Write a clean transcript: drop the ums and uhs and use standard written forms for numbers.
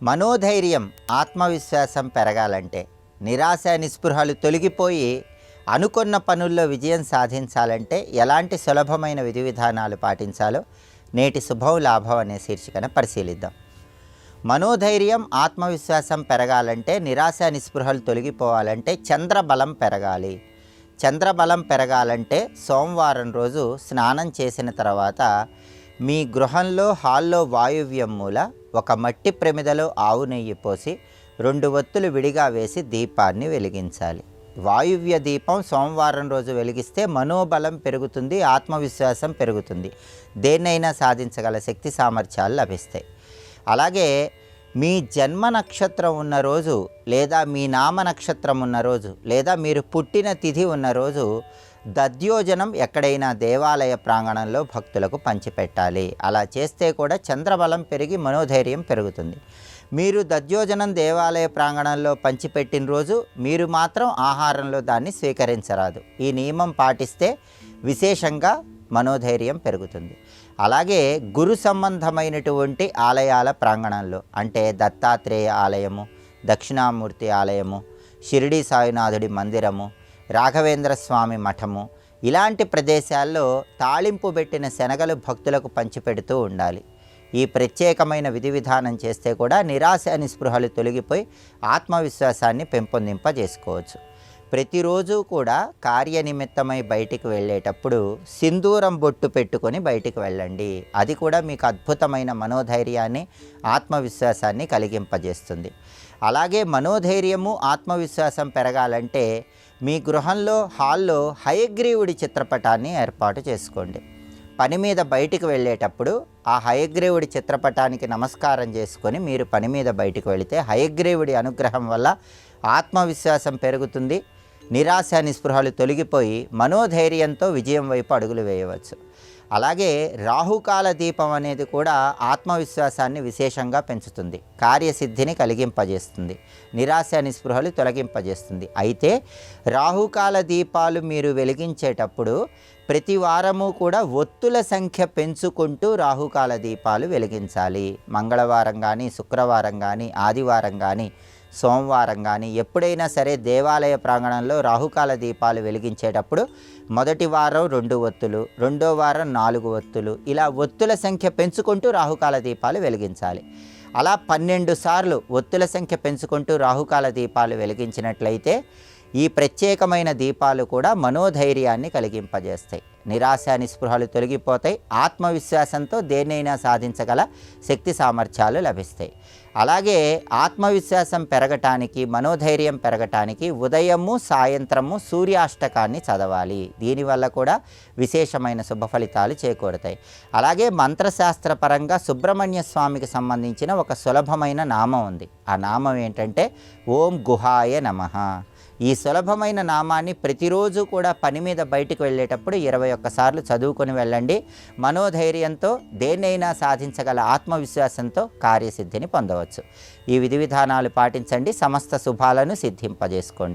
మనోధైర్యం, ఆత్మవిశ్వాసం పెరగాలంటే, నిరాశ నిస్పృహలు తొలగిపోయి అనుకున్న పనుల్లో విజయం సాధించాలంటే ఎలాంటి సులభమైన విధి విధానాలు పాటించాలో నేటి శుభం లాభం అనే శీర్షికన పరిశీలిద్దాం. మనోధైర్యం, ఆత్మవిశ్వాసం పెరగాలంటే, నిరాశ నిస్పృహలు తొలగిపోవాలంటే చంద్రబలం పెరగాలి. చంద్రబలం పెరగాలంటే సోమవారం రోజు స్నానం చేసిన తర్వాత మీ గృహంలో హాల్లో వాయువ్యం మూల ఒక మట్టి ప్రమిదలో ఆవు నెయ్యి పోసి 2 ఒత్తులు విడిగా వేసి దీపాన్ని వెలిగించాలి. వాయువ్య దీపం సోమవారం రోజు వెలిగిస్తే మనోబలం పెరుగుతుంది, ఆత్మవిశ్వాసం పెరుగుతుంది, దేన్నైనా సాధించగల శక్తి సామర్థ్యాలు లభిస్తాయి. అలాగే మీ జన్మ నక్షత్రం ఉన్న రోజు లేదా మీ నామ నక్షత్రం ఉన్న రోజు లేదా మీరు పుట్టిన తిథి ఉన్న రోజు దద్యోజనం ఎక్కడైనా దేవాలయ ప్రాంగణంలో భక్తులకు పంచిపెట్టాలి. అలా చేస్తే కూడా చంద్రబలం పెరిగి మనోధైర్యం పెరుగుతుంది. మీరు దద్యోజనం దేవాలయ ప్రాంగణంలో పంచిపెట్టిన రోజు మీరు మాత్రం ఆహారంలో దాన్ని స్వీకరించరాదు. ఈ నియమం పాటిస్తే విశేషంగా మనోధైర్యం పెరుగుతుంది. అలాగే గురు సంబంధమైనటువంటి ఆలయాల ప్రాంగణంలో అంటే దత్తాత్రేయ ఆలయము, దక్షిణామూర్తి ఆలయము, షిరిడి సాయినాథుడి మందిరము, రాఘవేంద్ర స్వామి మఠము ఇలాంటి ప్రదేశాల్లో తాళింపు పెట్టిన శనగలు భక్తులకు పంచిపెడుతూ ఉండాలి. ఈ ప్రత్యేకమైన విధి విధానం చేస్తే కూడా నిరాశ నిస్పృహలు తొలగిపోయి ఆత్మవిశ్వాసాన్ని పెంపొందింపజేసుకోవచ్చు. ప్రతిరోజు కూడా కార్యనిమిత్తమై బయటికి వెళ్ళేటప్పుడు సింధూరం బొట్టు పెట్టుకొని బయటికి వెళ్ళండి. అది కూడా మీకు అద్భుతమైన మనోధైర్యాన్ని, ఆత్మవిశ్వాసాన్ని కలిగింపజేస్తుంది. అలాగే మనోధైర్యము, ఆత్మవిశ్వాసం పెరగాలంటే మీ గృహంలో హాల్లో హయగ్రీవుడి చిత్రపటాన్ని ఏర్పాటు చేసుకోండి. పని మీద బయటికి వెళ్ళేటప్పుడు ఆ హయగ్రీవుడి చిత్రపటానికి నమస్కారం చేసుకొని మీరు పని మీద బయటికి వెళితే హయగ్రీవుడి అనుగ్రహం వల్ల ఆత్మవిశ్వాసం పెరుగుతుంది, నిరాశ నిస్పృహలు తొలగిపోయి మనోధైర్యంతో విజయం వైపు అడుగులు వేయవచ్చు. అలాగే రాహుకాల దీపం అనేది కూడా ఆత్మవిశ్వాసాన్ని విశేషంగా పెంచుతుంది, కార్యసిద్ధిని కలిగింపజేస్తుంది, నిరాశ నిస్పృహలు తొలగింపజేస్తుంది. అయితే రాహుకాల దీపాలు మీరు వెలిగించేటప్పుడు ప్రతి వారము కూడా ఒత్తుల సంఖ్య పెంచుకుంటూ రాహుకాల దీపాలు వెలిగించాలి. మంగళవారం కానీ, శుక్రవారం కానీ, ఆదివారం కానీ, సోమవారం కానీ ఎప్పుడైనా సరే దేవాలయ ప్రాంగణంలో రాహుకాల దీపాలు వెలిగించేటప్పుడు మొదటి వారం 2 ఒత్తులు, రెండో వారం 4 ఒత్తులు, ఇలా ఒత్తుల సంఖ్య పెంచుకుంటూ రాహుకాల దీపాలు వెలిగించాలి. అలా 12 సార్లు ఒత్తుల సంఖ్య పెంచుకుంటూ రాహుకాల దీపాలు వెలిగించినట్లయితే ఈ ప్రత్యేకమైన దీపాలు కూడా మనోధైర్యాన్ని కలిగింపజేస్తాయి, నిరాశ నిస్పృహలు తొలగిపోతాయి, ఆత్మవిశ్వాసంతో దేన్నైనా సాధించగల శక్తి సామర్థ్యాలు లభిస్తాయి. అలాగే ఆత్మవిశ్వాసం పెరగటానికి, మనోధైర్యం పెరగటానికి ఉదయము సాయంత్రము సూర్యాష్టకాన్ని చదవాలి. దీనివల్ల కూడా విశేషమైన శుభ ఫలితాలు చేకూరుతాయి. అలాగే మంత్రశాస్త్రపరంగా సుబ్రహ్మణ్య స్వామికి సంబంధించిన ఒక సులభమైన నామం ఉంది. ఆ నామం ఏంటంటే ఓం గుహాయ నమః. ఈ సులభమైన నామాన్ని ప్రతిరోజు కూడా పని మీద బయటకు వెళ్ళేటప్పుడు 21 సార్లు చదువుకొని వెళ్ళండి. మనోధైర్యంతో దేన్నైనా సాధించగల ఆత్మవిశ్వాసంతో కార్యసిద్ధిని పొందవచ్చు. ఈ విధి విధానాలు పాటించండి, సమస్త శుభాలను సిద్ధింపజేసుకోండి.